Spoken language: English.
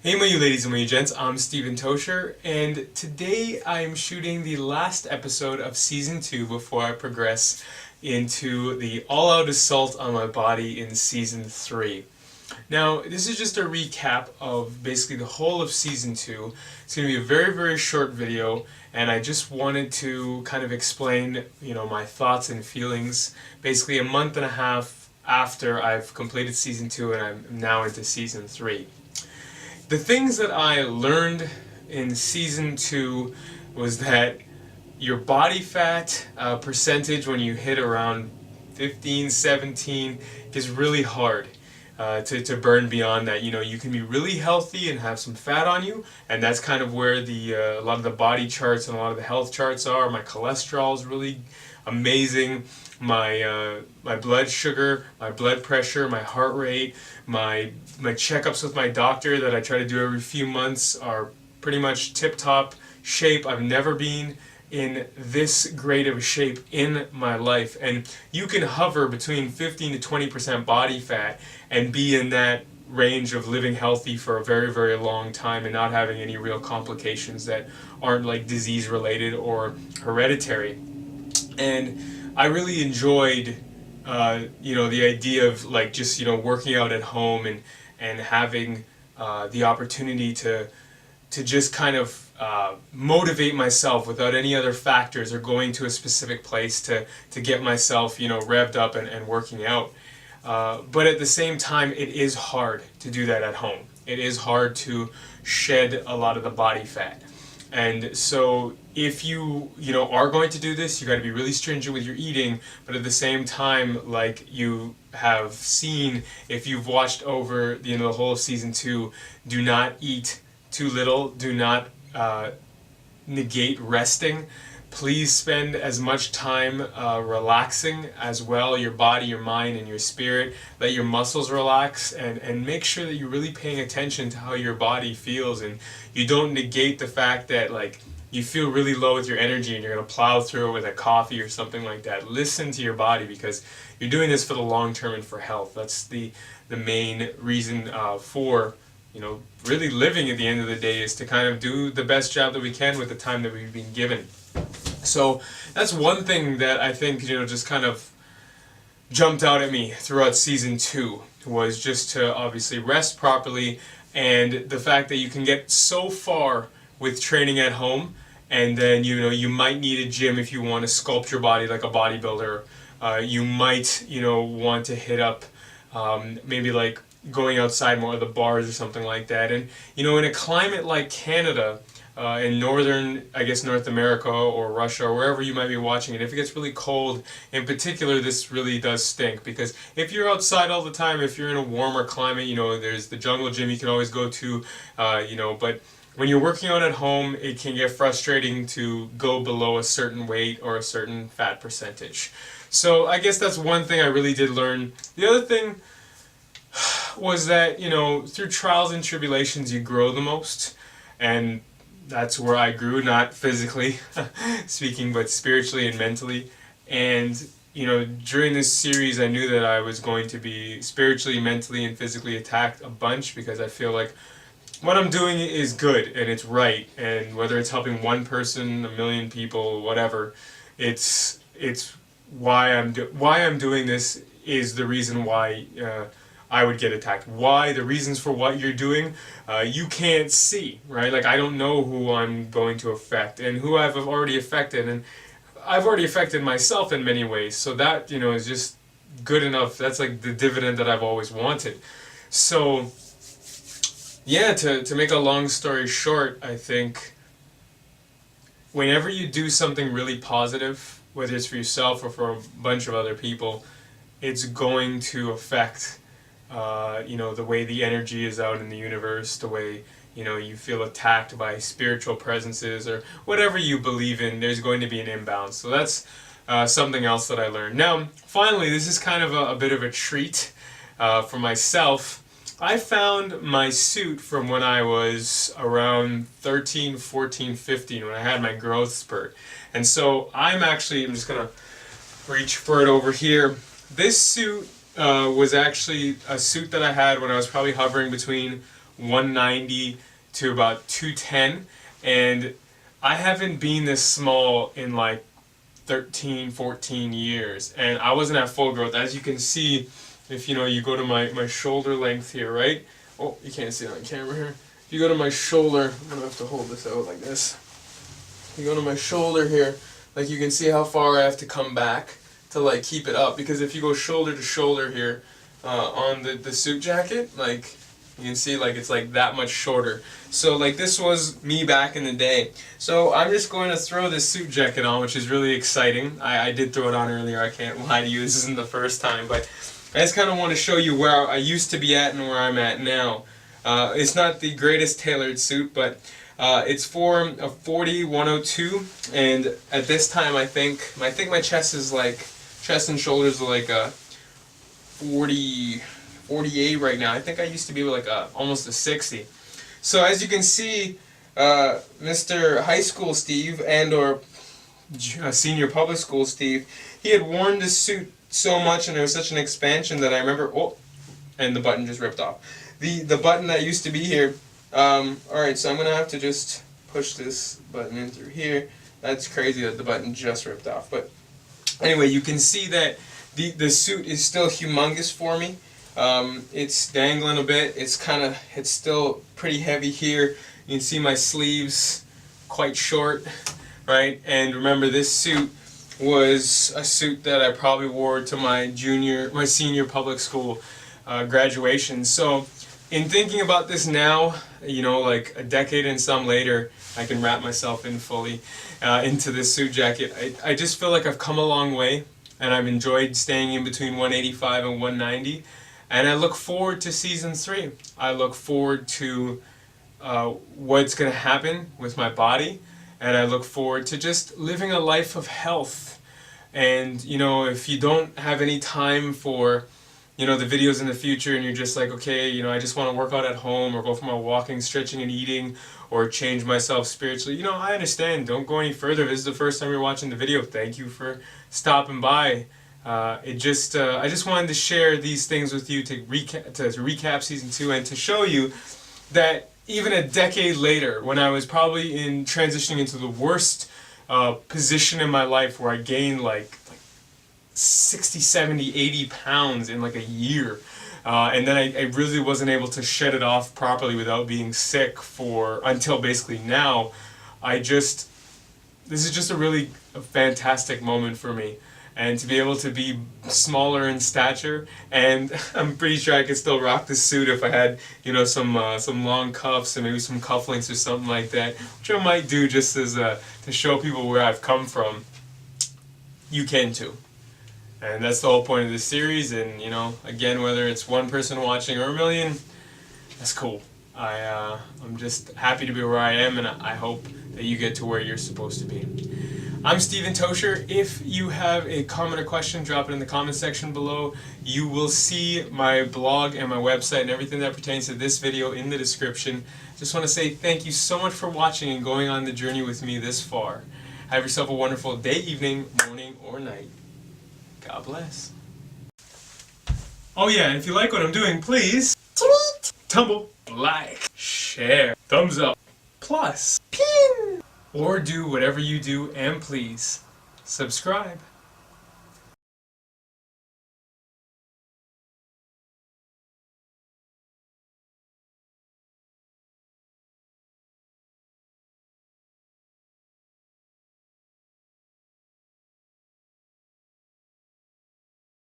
Hey my you ladies and my you gents, I'm StevenTocher, and today I am shooting the last episode of Season 2 before I progress into the all-out assault on my body in Season 3. Now, this is just a recap of basically the whole of Season 2. It's going to be a very, very short video, and I just wanted to kind of explain, my thoughts and feelings basically a month and a half after I've completed Season 2 and I'm now into Season 3. The things that I learned in Season 2 was that your body fat percentage when you hit around 15, 17 is really hard to burn beyond that. You can be really healthy and have some fat on you, and that's kind of where a lot of the body charts and a lot of the health charts are. My cholesterol is really amazing. My blood sugar, my blood pressure, my heart rate, my checkups with my doctor that I try to do every few months are pretty much tip-top shape. I've never been in this great of a shape in my life, and you can hover between 15 to 20% body fat and be in that range of living healthy for a very, very long time and not having any real complications that aren't like disease related or hereditary. And I really enjoyed the idea of like just working out at home and having the opportunity to just kind of motivate myself without any other factors or going to a specific place to get myself revved up and working out. But at the same time, it is hard to do that at home. It is hard to shed a lot of the body fat. And so if you are going to do this, you got to be really stringent with your eating, but at the same time, like you have seen, if you've watched over the whole of Season 2, do not eat too little, do not negate resting. Please spend as much time relaxing as well, your body, your mind, and your spirit. Let your muscles relax, and make sure that you're really paying attention to how your body feels, and you don't negate the fact that like you feel really low with your energy and you're going to plow through it with a coffee or something like that. Listen to your body, because you're doing this for the long term and for health. That's the main reason for really living at the end of the day, is to kind of do the best job that we can with the time that we've been given. So that's one thing that I think just kind of jumped out at me throughout Season 2, was just to obviously rest properly, and the fact that you can get so far with training at home, and then you might need a gym if you want to sculpt your body like a bodybuilder. You might want to hit up maybe like going outside more of the bars or something like that. And in a climate like Canada, in northern, I guess, North America or Russia or wherever you might be watching it, if it gets really cold, in particular, this really does stink, because if you're outside all the time, if you're in a warmer climate, there's the jungle gym you can always go to, but when you're working out at home, it can get frustrating to go below a certain weight or a certain fat percentage. So I guess that's one thing I really did learn. The other thing was that, through trials and tribulations, you grow the most. And that's where I grew, not physically speaking, but spiritually and mentally. And, during this series, I knew that I was going to be spiritually, mentally, and physically attacked a bunch, because I feel like what I'm doing is good and it's right. And whether it's helping one person, a million people, whatever, it's why I'm doing this is the reason why I would get attacked. Why? The reasons for what you're doing, you can't see, right? Like, I don't know who I'm going to affect and who I've already affected, and I've already affected myself in many ways. So that, is just good enough. That's like the dividend that I've always wanted. So, yeah, to make a long story short, I think whenever you do something really positive, whether it's for yourself or for a bunch of other people, it's going to affect the way the energy is out in the universe, the way you feel attacked by spiritual presences or whatever you believe in. There's going to be an imbalance. So that's something else that I learned. Now, finally, this is kind of a bit of a treat for myself. I found my suit from when I was around 13, 14, 15, when I had my growth spurt. And so I'm just going to reach for it over here. This suit was actually a suit that I had when I was probably hovering between 190 to about 210, and I haven't been this small in like 13, 14 years, and I wasn't at full growth. As you can see, if you go to my shoulder length here, right? Oh, you can't see it on camera here. If you go to my shoulder, I'm gonna have to hold this out like this. If you go to my shoulder here, like you can see how far I have to come back to like keep it up, because if you go shoulder to shoulder here on the suit jacket, like you can see like it's like that much shorter. So like this was me back in the day. So I'm just going to throw this suit jacket on, which is really exciting. I did throw it on earlier, I can't lie to you, this isn't the first time, but I just kind of want to show you where I used to be at and where I'm at now. It's not the greatest tailored suit, but it's for a 40-102, and at this time I think my chest and shoulders are like a 48 right now. I think I used to be like almost a 60. So as you can see, Mr. High School Steve or Senior Public School Steve, he had worn this suit so much and there was such an expansion that I remember, oh, and the button just ripped off. The button that used to be here, alright, so I'm going to have to just push this button in through here. That's crazy that the button just ripped off. But anyway, you can see that the suit is still humongous for me. It's dangling a bit. It's still pretty heavy here. You can see my sleeves quite short, right? And remember, this suit was a suit that I probably wore to my senior public school graduation. So in thinking about this now, like a decade and some later, I can wrap myself in fully into this suit jacket. I just feel like I've come a long way, and I've enjoyed staying in between 185 and 190. And I look forward to season 3. I look forward to what's going to happen with my body, and I look forward to just living a life of health. And if you don't have any time for the videos in the future, and you're just like, okay, I just want to work out at home or go for my walking, stretching, and eating, or change myself spiritually, I understand. Don't go any further. This is the first time you're watching the video. Thank you for stopping by. I just wanted to share these things with you to recap season 2, and to show you that even a decade later, when I was probably transitioning into the worst position in my life, where I gained like 60, 70, 80 pounds in like a year, and then I really wasn't able to shed it off properly without being sick until basically now. This is just a fantastic moment for me. And to be able to be smaller in stature, and I'm pretty sure I could still rock this suit if I had, some long cuffs and maybe some cufflinks or something like that, which I might do just as to show people where I've come from. You can too, and that's the whole point of this series. And again, whether it's one person watching or a million, that's cool. I'm just happy to be where I am, and I hope that you get to where you're supposed to be. I'm StevenTocher. If you have a comment or question, drop it in the comment section below. You will see my blog and my website and everything that pertains to this video in the description. Just want to say thank you so much for watching and going on the journey with me this far. Have yourself a wonderful day, evening, morning, or night. God bless. Oh yeah, and if you like what I'm doing, please tweet, tumble, like, share, thumbs up, plus pin, or do whatever you do, and please subscribe.